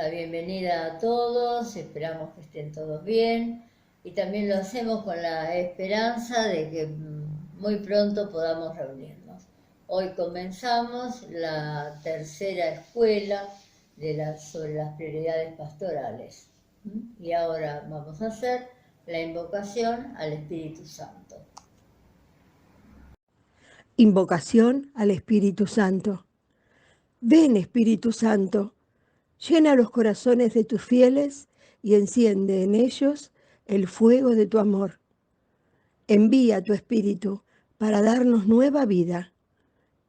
la bienvenida a todos, esperamos que estén todos bien y también lo hacemos con la esperanza de que muy pronto podamos reunirnos. Hoy comenzamos la tercera escuela sobre las prioridades pastorales y ahora vamos a hacer la invocación al Espíritu Santo. Invocación al Espíritu Santo. Ven, Espíritu Santo, llena los corazones de tus fieles y enciende en ellos el fuego de tu amor. Envía tu Espíritu para darnos nueva vida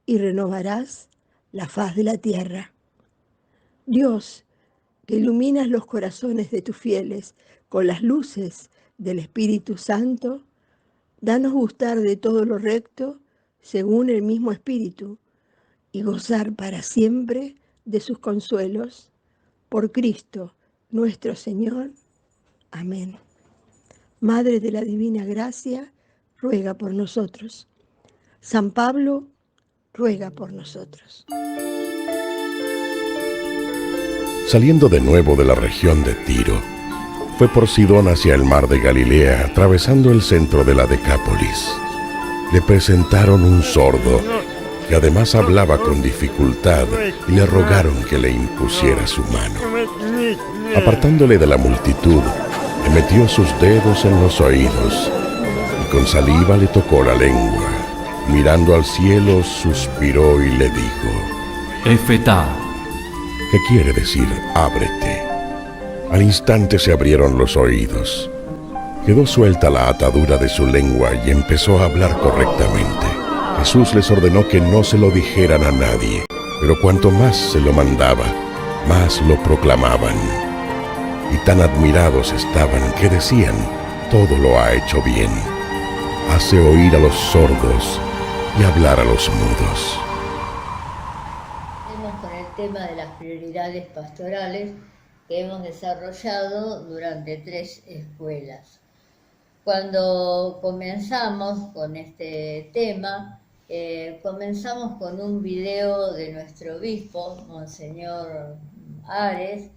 y renovarás la faz de la tierra. Dios, que iluminas los corazones de tus fieles con las luces del Espíritu Santo, danos gustar de todo lo recto según el mismo Espíritu y gozar para siempre de sus consuelos. Por Cristo nuestro Señor. Amén. Madre de la Divina Gracia, ruega por nosotros. San Pablo, ruega por nosotros. Saliendo de nuevo de la región de Tiro, fue por Sidón hacia el mar de Galilea, atravesando el centro de la Decápolis. Le presentaron un sordo, que además hablaba con dificultad, y le rogaron que le impusiera su mano. Apartándole de la multitud, le metió sus dedos en los oídos, y con saliva le tocó la lengua. Mirando al cielo, suspiró y le dijo: Efetá, ¿qué quiere decir ábrete? Al instante se abrieron los oídos. Quedó suelta la atadura de su lengua y empezó a hablar correctamente. Jesús les ordenó que no se lo dijeran a nadie, pero cuanto más se lo mandaba, más lo proclamaban. Y tan admirados estaban que decían: todo lo ha hecho bien. Hace oír a los sordos y hablar a los mudos. Seguimos con el tema de las prioridades pastorales que hemos desarrollado durante 3 escuelas. Cuando comenzamos con este tema, comenzamos con un video de nuestro obispo, Monseñor Ares,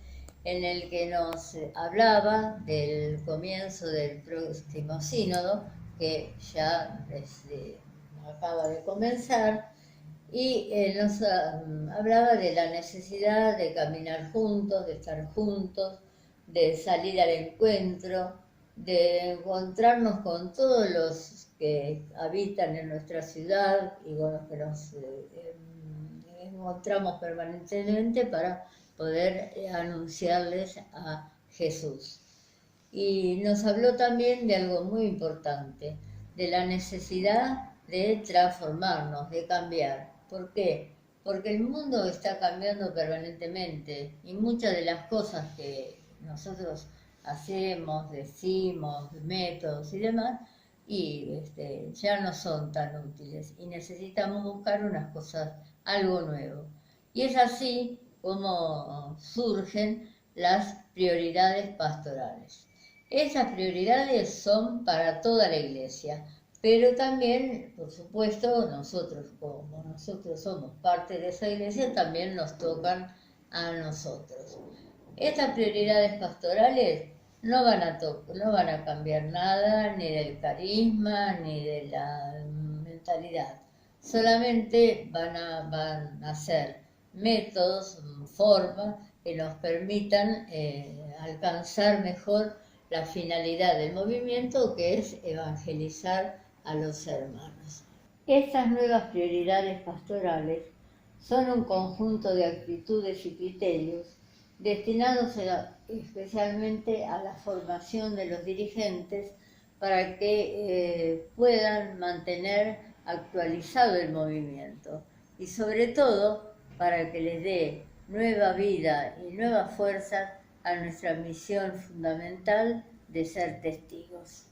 en el que nos hablaba del comienzo del próximo sínodo, que ya acaba de comenzar, y nos hablaba de la necesidad de caminar juntos, de estar juntos, de salir al encuentro, de encontrarnos con todos los que habitan en nuestra ciudad y con los que nos encontramos permanentemente para poder anunciarles a Jesús. Y nos habló también de algo muy importante, de la necesidad de transformarnos, de cambiar. ¿Por qué? Porque el mundo está cambiando permanentemente y muchas de las cosas que nosotros hacemos, decimos, métodos y demás, y ya no son tan útiles y necesitamos buscar unas cosas, algo nuevo. Y es así como surgen las prioridades pastorales. Esas prioridades son para toda la Iglesia, pero también, por supuesto, nosotros, como nosotros somos parte de esa Iglesia, también nos tocan a nosotros. Estas prioridades pastorales no van a cambiar nada, ni del carisma, ni de la mentalidad. Solamente van a ser métodos, formas que nos permitan alcanzar mejor la finalidad del movimiento, que es evangelizar a los hermanos. Estas nuevas prioridades pastorales son un conjunto de actitudes y criterios destinados especialmente a la formación de los dirigentes para que puedan mantener actualizado el movimiento y sobre todo para que les dé nueva vida y nueva fuerza a nuestra misión fundamental de ser testigos.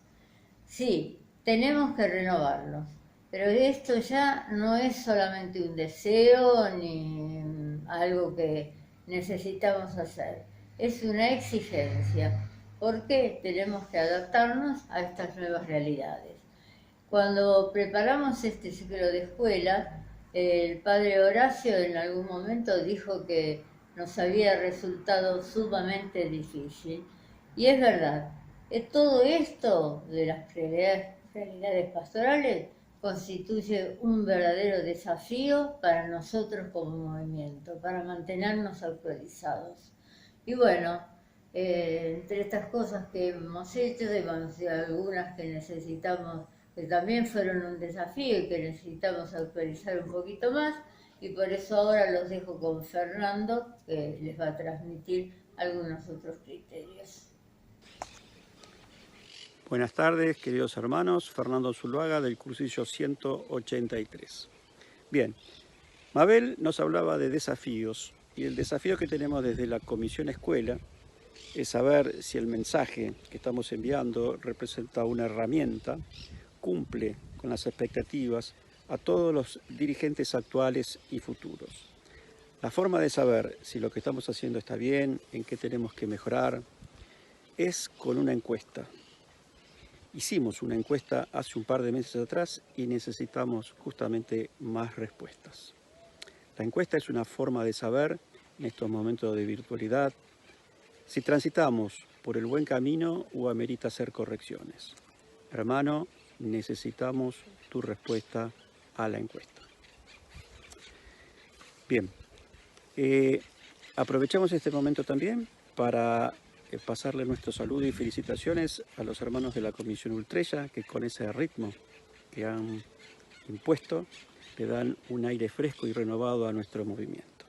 Sí, tenemos que renovarnos, pero esto ya no es solamente un deseo ni algo que necesitamos hacer, es una exigencia, porque tenemos que adaptarnos a estas nuevas realidades. Cuando preparamos este ciclo de escuela, el padre Horacio en algún momento dijo que nos había resultado sumamente difícil. Y es verdad, todo esto de las realidades pastorales constituye un verdadero desafío para nosotros como movimiento, para mantenernos actualizados. Y bueno, entre estas cosas que hemos hecho, hemos hecho algunas que necesitamos, que también fueron un desafío y que necesitamos actualizar un poquito más, y por eso ahora los dejo con Fernando, que les va a transmitir algunos otros criterios. Buenas tardes, queridos hermanos. Fernando Zuluaga, del cursillo 183. Bien, Mabel nos hablaba de desafíos, y el desafío que tenemos desde la Comisión Escuela es saber si el mensaje que estamos enviando representa una herramienta, cumple con las expectativas a todos los dirigentes actuales y futuros. La forma de saber si lo que estamos haciendo está bien, en qué tenemos que mejorar, es con una encuesta. Hicimos una encuesta hace un par de meses atrás y necesitamos justamente más respuestas. La encuesta es una forma de saber, en estos momentos de virtualidad, si transitamos por el buen camino o amerita hacer correcciones. Hermano, necesitamos tu respuesta a la encuesta. Bien, aprovechamos este momento también para pasarle nuestro saludo y felicitaciones a los hermanos de la Comisión Ultrella, que con ese ritmo que han impuesto le dan un aire fresco y renovado a nuestro movimiento.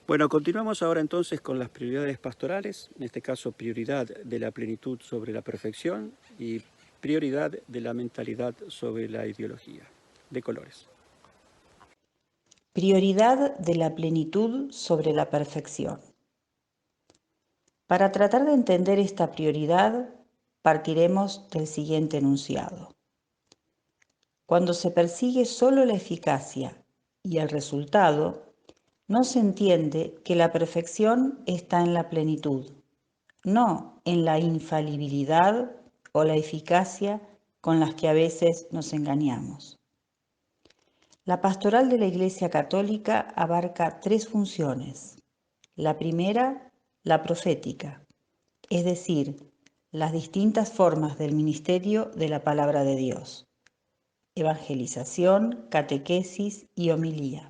Bueno, continuamos ahora entonces con las prioridades pastorales, en este caso prioridad de la plenitud sobre la perfección y prioridad de la mentalidad sobre la ideología. De colores. Prioridad de la plenitud sobre la perfección. Para tratar de entender esta prioridad, partiremos del siguiente enunciado. Cuando se persigue solo la eficacia y el resultado, no se entiende que la perfección está en la plenitud, no en la infalibilidad o la eficacia con las que a veces nos engañamos. La pastoral de la Iglesia Católica abarca 3 funciones. La primera, la profética, es decir, las distintas formas del ministerio de la palabra de Dios: evangelización, catequesis y homilía.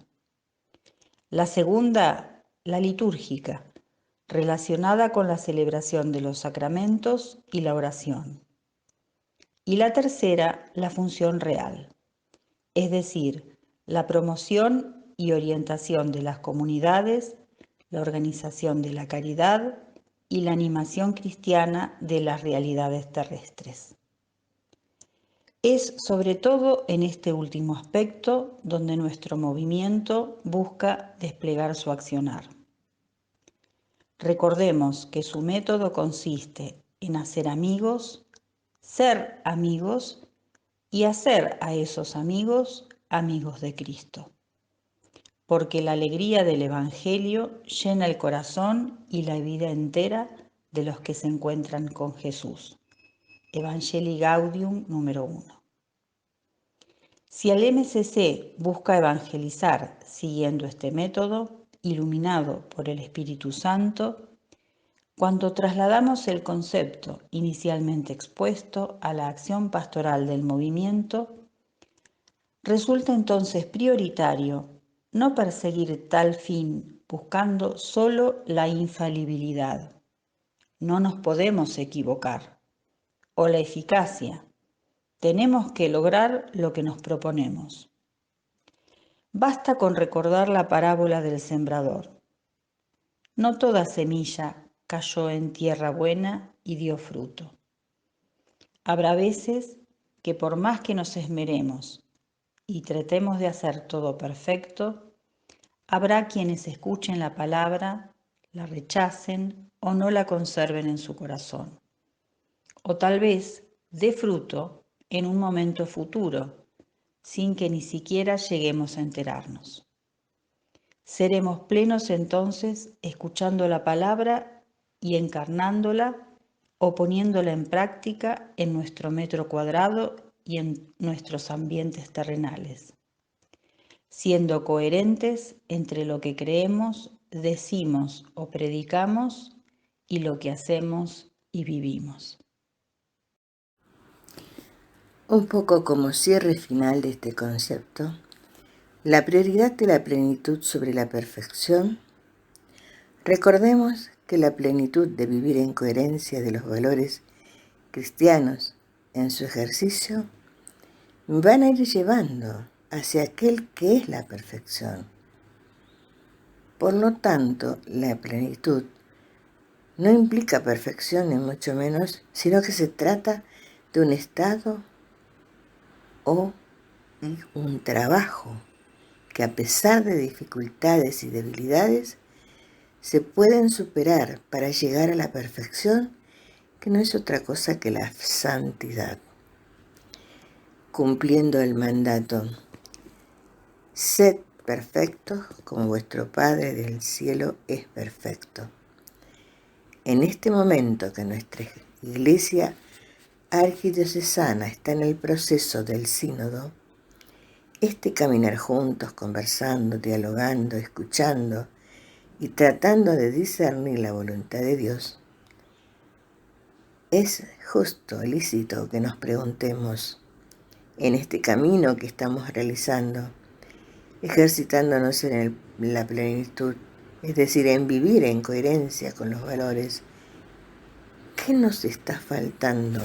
La segunda, la litúrgica, relacionada con la celebración de los sacramentos y la oración. Y la tercera, la función real, es decir, la promoción y orientación de las comunidades, la organización de la caridad y la animación cristiana de las realidades terrestres. Es sobre todo en este último aspecto donde nuestro movimiento busca desplegar su accionar. Recordemos que su método consiste en hacer amigos, ser amigos y hacer a esos amigos amigos de Cristo. Porque la alegría del Evangelio llena el corazón y la vida entera de los que se encuentran con Jesús. Evangelii Gaudium número 1. Si el MCC busca evangelizar siguiendo este método, iluminado por el Espíritu Santo, cuando trasladamos el concepto inicialmente expuesto a la acción pastoral del movimiento, resulta entonces prioritario no perseguir tal fin buscando solo la infalibilidad. No nos podemos equivocar. O la eficacia. Tenemos que lograr lo que nos proponemos. Basta con recordar la parábola del sembrador. No toda semilla cayó en tierra buena y dio fruto. Habrá veces que por más que nos esmeremos y tratemos de hacer todo perfecto, habrá quienes escuchen la palabra, la rechacen o no la conserven en su corazón. O tal vez dé fruto en un momento futuro, sin que ni siquiera lleguemos a enterarnos. Seremos plenos entonces escuchando la palabra y encarnándola o poniéndola en práctica en nuestro metro cuadrado y en nuestros ambientes terrenales, siendo coherentes entre lo que creemos decimos o predicamos y lo que hacemos y vivimos. Un poco como cierre final de este concepto, la prioridad de la plenitud sobre la perfección. Recordemos que la plenitud de vivir en coherencia de los valores cristianos en su ejercicio van a ir llevando hacia aquel que es la perfección. Por lo tanto, la plenitud no implica perfección ni mucho menos, sino que se trata de un estado o un trabajo que, a pesar de dificultades y debilidades, se pueden superar para llegar a la perfección, que no es otra cosa que la santidad. Cumpliendo el mandato: sed perfectos como vuestro Padre del cielo es perfecto. En este momento que nuestra Iglesia arquidiocesana está en el proceso del sínodo, este caminar juntos, conversando, dialogando, escuchando y tratando de discernir la voluntad de Dios, es justo, lícito que nos preguntemos, en este camino que estamos realizando, ejercitándonos en la plenitud, es decir, en vivir en coherencia con los valores, ¿qué nos está faltando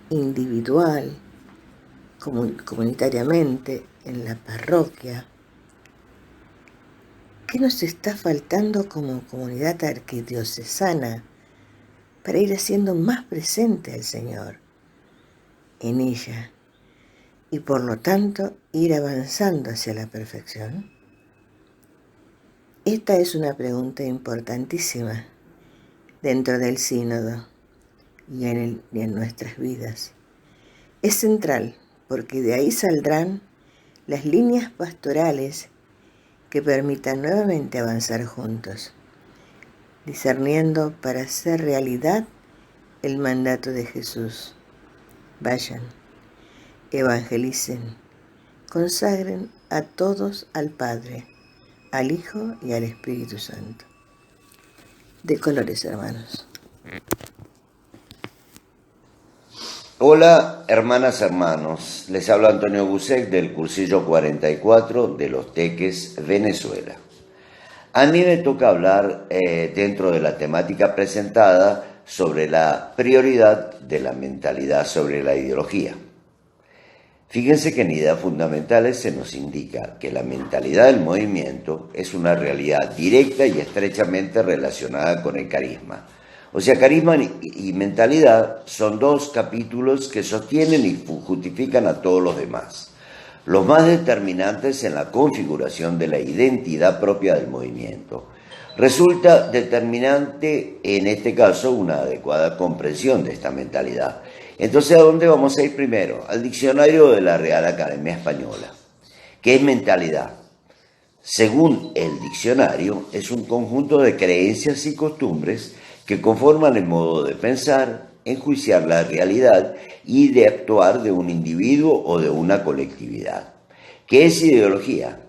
individual, comunitariamente, en la parroquia? ¿Qué nos está faltando como comunidad arquidiocesana para ir haciendo más presente al Señor en ella y por lo tanto ir avanzando hacia la perfección? Esta es una pregunta importantísima dentro del sínodo y en nuestras vidas. Es central porque de ahí saldrán las líneas pastorales que permitan nuevamente avanzar juntos, discerniendo para hacer realidad el mandato de Jesús. Vayan, evangelicen, consagren a todos al Padre, al Hijo y al Espíritu Santo. De colores, hermanos. Hola, hermanas, hermanos. Les habla Antonio Busek del cursillo 44 de Los Teques, Venezuela. A mí me toca hablar dentro de la temática presentada sobre la prioridad de la mentalidad sobre la ideología. Fíjense que en Ideas Fundamentales se nos indica que la mentalidad del movimiento es una realidad directa y estrechamente relacionada con el carisma. O sea, carisma y mentalidad son dos capítulos que sostienen y justifican a todos los demás. Los más determinantes en la configuración de la identidad propia del movimiento. Resulta determinante, en este caso, una adecuada comprensión de esta mentalidad. Entonces, ¿a dónde vamos a ir primero? Al diccionario de la Real Academia Española. ¿Qué es mentalidad? Según el diccionario, es un conjunto de creencias y costumbres que conforman el modo de pensar, enjuiciar la realidad y de actuar de un individuo o de una colectividad. ¿Qué es ideología?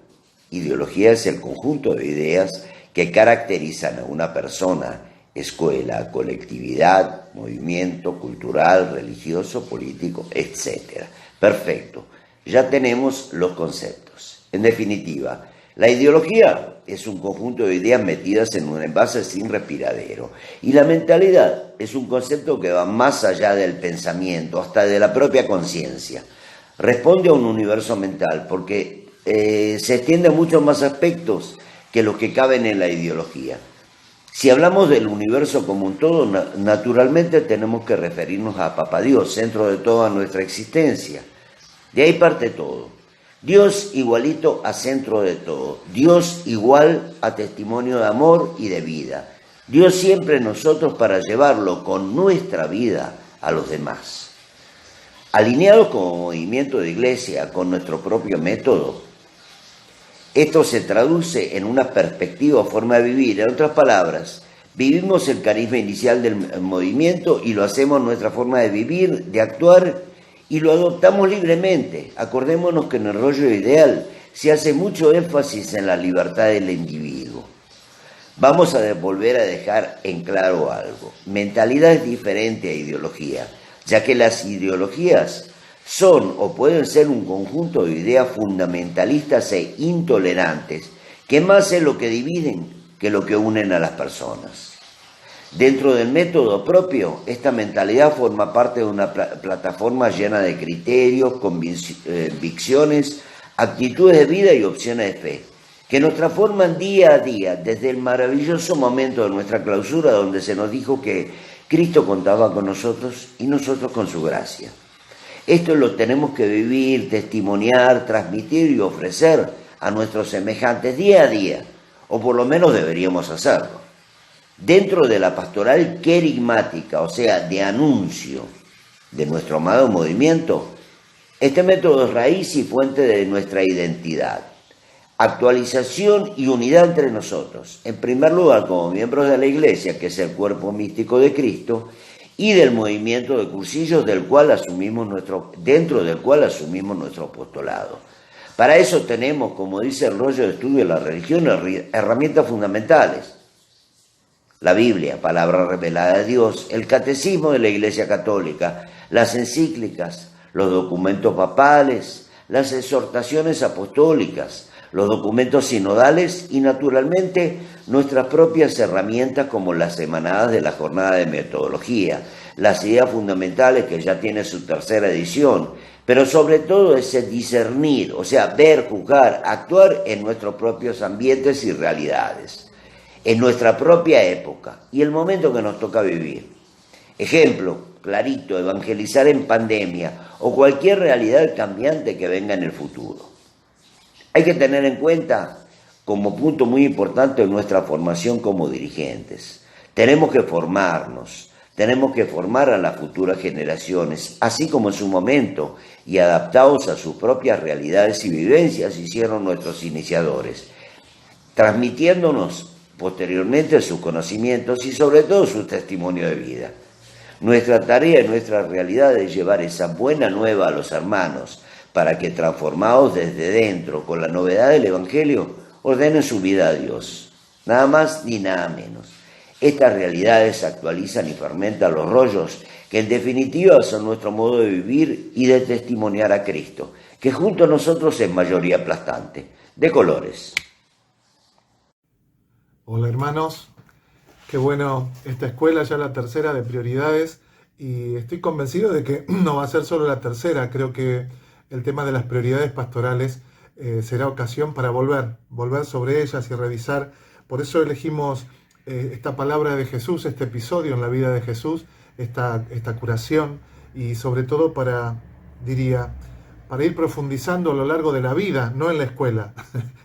Ideología es el conjunto de ideas que caracterizan a una persona, escuela, colectividad, movimiento cultural, religioso, político, etc. Perfecto, ya tenemos los conceptos. En definitiva, la ideología es un conjunto de ideas metidas en un envase sin respiradero. Y la mentalidad es un concepto que va más allá del pensamiento, hasta de la propia conciencia. Responde a un universo mental porque se extiende a muchos más aspectos que los que caben en la ideología. Si hablamos del universo como un todo, naturalmente tenemos que referirnos a Papá Dios, centro de toda nuestra existencia. De ahí parte todo. Dios igualito a centro de todo. Dios igual a testimonio de amor y de vida. Dios siempre en nosotros para llevarlo con nuestra vida a los demás. Alineados como movimiento de iglesia con nuestro propio método, esto se traduce en una perspectiva o forma de vivir. En otras palabras, vivimos el carisma inicial del movimiento y lo hacemos nuestra forma de vivir, de actuar, y lo adoptamos libremente. Acordémonos que en el rollo ideal se hace mucho énfasis en la libertad del individuo. Vamos a volver a dejar en claro algo. Mentalidad es diferente a ideología, ya que las ideologías son o pueden ser un conjunto de ideas fundamentalistas e intolerantes, que más es lo que dividen que lo que unen a las personas. Dentro del método propio, esta mentalidad forma parte de una plataforma llena de criterios, convicciones, actitudes de vida y opciones de fe, que nos transforman día a día desde el maravilloso momento de nuestra clausura, donde se nos dijo que Cristo contaba con nosotros y nosotros con su gracia. Esto lo tenemos que vivir, testimoniar, transmitir y ofrecer a nuestros semejantes día a día, o por lo menos deberíamos hacerlo. Dentro de la pastoral querigmática, o sea, de anuncio de nuestro amado movimiento, este método es raíz y fuente de nuestra identidad, actualización y unidad entre nosotros, en primer lugar como miembros de la Iglesia, que es el cuerpo místico de Cristo, y del movimiento de cursillos dentro del cual asumimos nuestro apostolado. Para eso tenemos, como dice el rollo de estudio de la religión, herramientas fundamentales: la Biblia, palabra revelada de Dios, el catecismo de la Iglesia Católica, las encíclicas, los documentos papales, las exhortaciones apostólicas, los documentos sinodales y, naturalmente, nuestras propias herramientas como las semanadas de la jornada de metodología, las ideas fundamentales que ya tiene su tercera edición, pero sobre todo ese discernir, o sea, ver, juzgar, actuar en nuestros propios ambientes y realidades, en nuestra propia época y el momento que nos toca vivir. Ejemplo clarito: evangelizar en pandemia o cualquier realidad cambiante que venga en el futuro. Hay que tener en cuenta, como punto muy importante en nuestra formación como dirigentes, tenemos que formarnos, tenemos que formar a las futuras generaciones, así como en su momento y adaptados a sus propias realidades y vivencias hicieron nuestros iniciadores, transmitiéndonos posteriormente sus conocimientos y sobre todo su testimonio de vida. Nuestra tarea y nuestra realidad es llevar esa buena nueva a los hermanos, para que, transformados desde dentro con la novedad del Evangelio, ordenen su vida a Dios. Nada más ni nada menos. Estas realidades actualizan y fermentan los rollos que en definitiva son nuestro modo de vivir y de testimoniar a Cristo, que junto a nosotros es mayoría aplastante, de colores. Hola hermanos, qué bueno esta escuela, ya la tercera de prioridades, y estoy convencido de que no va a ser solo la tercera. Creo que el tema de las prioridades pastorales será ocasión para volver sobre ellas y revisar. Por eso elegimos esta palabra de Jesús, este episodio en la vida de Jesús, esta curación, y sobre todo para ir profundizando a lo largo de la vida, no en la escuela,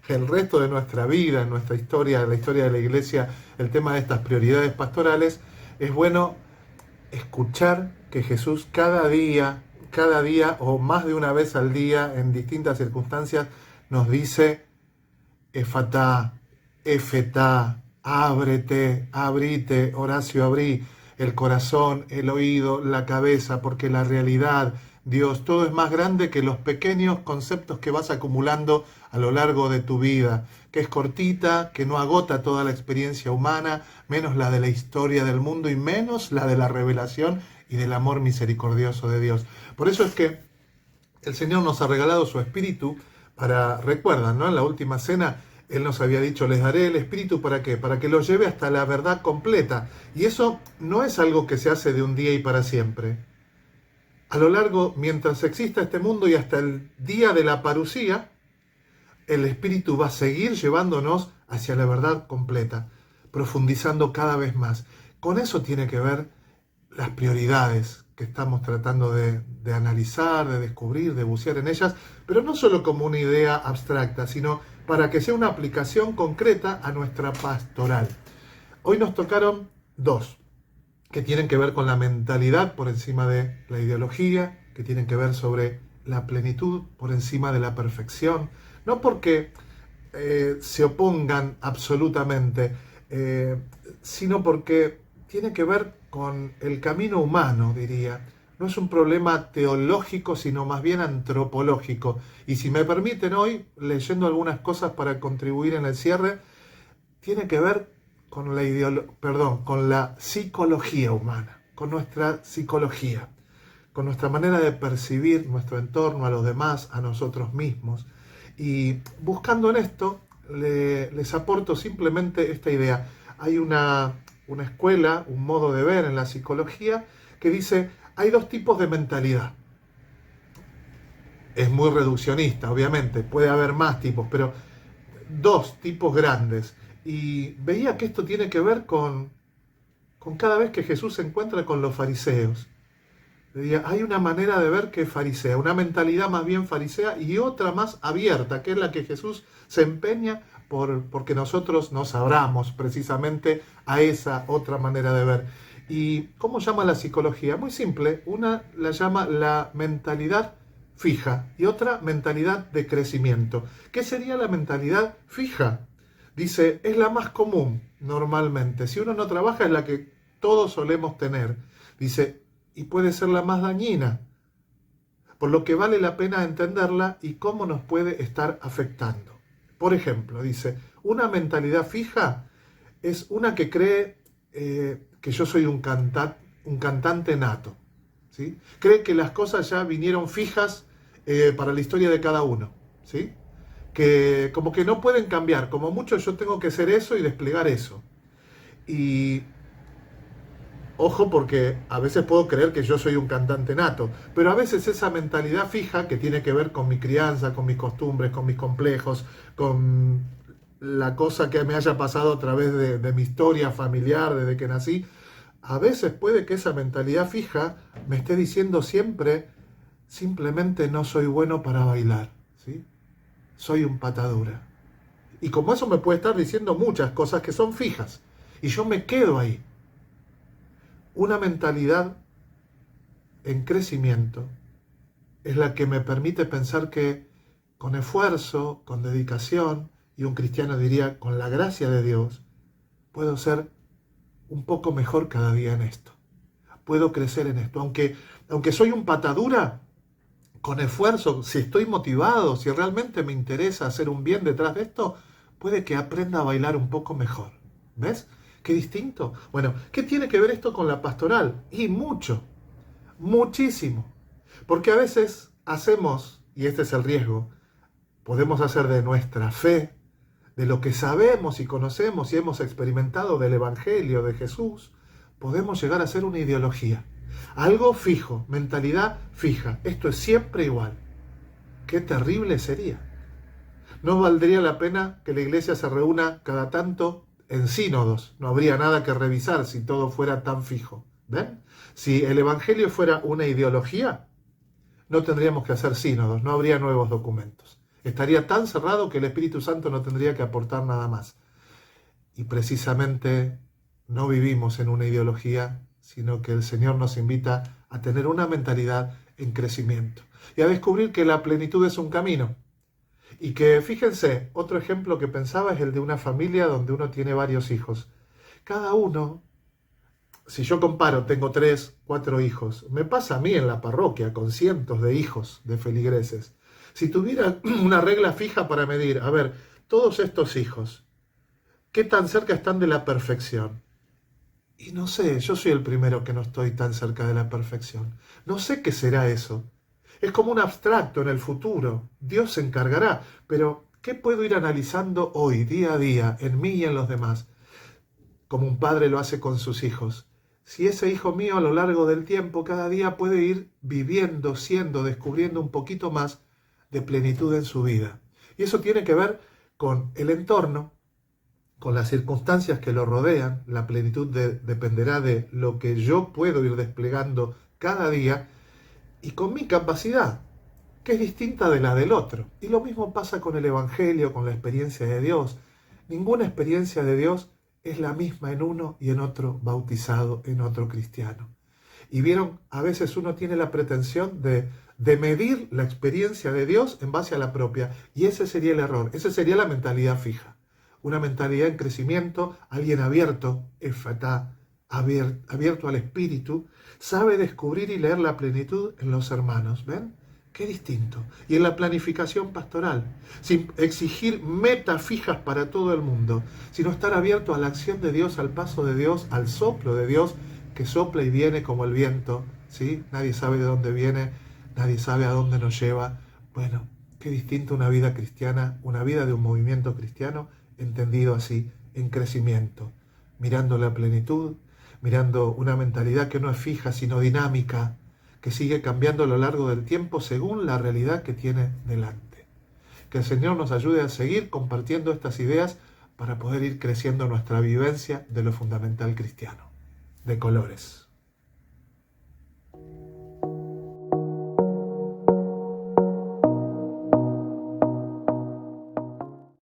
el resto de nuestra vida, en nuestra historia, la historia de la Iglesia, el tema de estas prioridades pastorales. Es bueno escuchar que Jesús cada día o más de una vez al día, en distintas circunstancias, nos dice: Efatá, efetá, ábrete, abrite, Horacio, abrí el corazón, el oído, la cabeza, porque la realidad, Dios, todo es más grande que los pequeños conceptos que vas acumulando a lo largo de tu vida, que es cortita, que no agota toda la experiencia humana, menos la de la historia del mundo y menos la de la revelación y del amor misericordioso de Dios. Por eso es que el Señor nos ha regalado su Espíritu para, recuerdan, ¿no? En la última cena Él nos había dicho: les daré el Espíritu, ¿para qué? Para que los lleve hasta la verdad completa. Y eso no es algo que se hace de un día y para siempre. A lo largo, mientras exista este mundo y hasta el día de la parusía, el Espíritu va a seguir llevándonos hacia la verdad completa, profundizando cada vez más. Con eso tiene que ver las prioridades que estamos tratando de analizar, de descubrir, de bucear en ellas, pero no solo como una idea abstracta, sino para que sea una aplicación concreta a nuestra pastoral. Hoy nos tocaron dos, que tienen que ver con la mentalidad por encima de la ideología, que tienen que ver sobre la plenitud por encima de la perfección, no porque se opongan absolutamente, sino porque tiene que ver con el camino humano, diría. No es un problema teológico, sino más bien antropológico. Y si me permiten hoy, leyendo algunas cosas para contribuir en el cierre, tiene que ver con la psicología humana, con nuestra psicología, con nuestra manera de percibir nuestro entorno, a los demás, a nosotros mismos. Y buscando en esto, les aporto simplemente esta idea. Hay una escuela, un modo de ver en la psicología que dice, hay dos tipos de mentalidad. Es muy reduccionista, obviamente, puede haber más tipos, pero dos tipos grandes. Y veía que esto tiene que ver con cada vez que Jesús se encuentra con los fariseos. Veía, hay una manera de ver que es farisea, una mentalidad más bien farisea y otra más abierta, que es la que Jesús se empeña porque nosotros nos abramos precisamente a esa otra manera de ver. ¿Y cómo llama la psicología? Muy simple, una la llama la mentalidad fija y otra mentalidad de crecimiento. ¿Qué sería la mentalidad fija? Dice, es la más común normalmente. Si uno no trabaja es la que todos solemos tener. Dice, y puede ser la más dañina, por lo que vale la pena entenderla y cómo nos puede estar afectando. Por ejemplo, dice, una mentalidad fija es una que cree que yo soy un cantante nato, ¿sí? Cree que las cosas ya vinieron fijas para la historia de cada uno, ¿sí? Que como que no pueden cambiar, como mucho yo tengo que ser eso y desplegar eso. Y ojo, porque a veces puedo creer que yo soy un cantante nato, pero a veces esa mentalidad fija que tiene que ver con mi crianza, con mis costumbres, con mis complejos, con la cosa que me haya pasado a través de mi historia familiar desde que nací, a veces puede que esa mentalidad fija me esté diciendo siempre, simplemente no soy bueno para bailar, ¿sí? Soy un patadura. Y como eso me puede estar diciendo muchas cosas que son fijas, y yo me quedo ahí. Una mentalidad en crecimiento es la que me permite pensar que con esfuerzo, con dedicación, y un cristiano diría con la gracia de Dios, puedo ser un poco mejor cada día en esto. Puedo crecer en esto. Aunque soy un patadura, con esfuerzo, si estoy motivado, si realmente me interesa hacer un bien detrás de esto, puede que aprenda a bailar un poco mejor. ¿Ves? Qué distinto. Bueno, ¿qué tiene que ver esto con la pastoral? Y mucho, muchísimo. Porque a veces hacemos, y este es el riesgo, podemos hacer de nuestra fe, de lo que sabemos y conocemos y hemos experimentado del Evangelio de Jesús, podemos llegar a ser una ideología. Algo fijo, mentalidad fija. Esto es siempre igual. Qué terrible sería. No valdría la pena que la iglesia se reúna cada tanto en sínodos. No habría nada que revisar si todo fuera tan fijo. ¿Ven? Si el Evangelio fuera una ideología, no tendríamos que hacer sínodos, no habría nuevos documentos. Estaría tan cerrado que el Espíritu Santo no tendría que aportar nada más. Y precisamente no vivimos en una ideología, sino que el Señor nos invita a tener una mentalidad en crecimiento y a descubrir que la plenitud es un camino. Y que, fíjense, otro ejemplo que pensaba es el de una familia donde uno tiene varios hijos. Cada uno, si yo comparo, tengo 3, 4 hijos, me pasa a mí en la parroquia con cientos de hijos de feligreses. Si tuviera una regla fija para medir, a ver, todos estos hijos, ¿qué tan cerca están de la perfección? Y no sé, yo soy el primero que no estoy tan cerca de la perfección. No sé qué será eso. Es como un abstracto en el futuro. Dios se encargará. Pero, ¿qué puedo ir analizando hoy, día a día, en mí y en los demás? Como un padre lo hace con sus hijos. Si ese hijo mío a lo largo del tiempo, cada día puede ir viviendo, siendo, descubriendo un poquito más de plenitud en su vida. Y eso tiene que ver con el entorno, con las circunstancias que lo rodean. La plenitud dependerá de lo que yo puedo ir desplegando cada día y con mi capacidad, que es distinta de la del otro. Y lo mismo pasa con el Evangelio, con la experiencia de Dios. Ninguna experiencia de Dios es la misma en uno y en otro bautizado, en otro cristiano. Y vieron, a veces uno tiene la pretensión de medir la experiencia de Dios en base a la propia. Y ese sería el error, esa sería la mentalidad fija. Una mentalidad en crecimiento, alguien abierto, efatá, abierto al espíritu, sabe descubrir y leer la plenitud en los hermanos. ¿Ven? Qué distinto. Y en la planificación pastoral, sin exigir metas fijas para todo el mundo, sino estar abierto a la acción de Dios, al paso de Dios, al soplo de Dios, que sopla y viene como el viento, ¿sí? Nadie sabe de dónde viene, nadie sabe a dónde nos lleva. Bueno, qué distinto una vida cristiana, una vida de un movimiento cristiano, entendido así, en crecimiento, mirando la plenitud, mirando una mentalidad que no es fija, sino dinámica, que sigue cambiando a lo largo del tiempo según la realidad que tiene delante. Que el Señor nos ayude a seguir compartiendo estas ideas para poder ir creciendo nuestra vivencia de lo fundamental cristiano. De colores.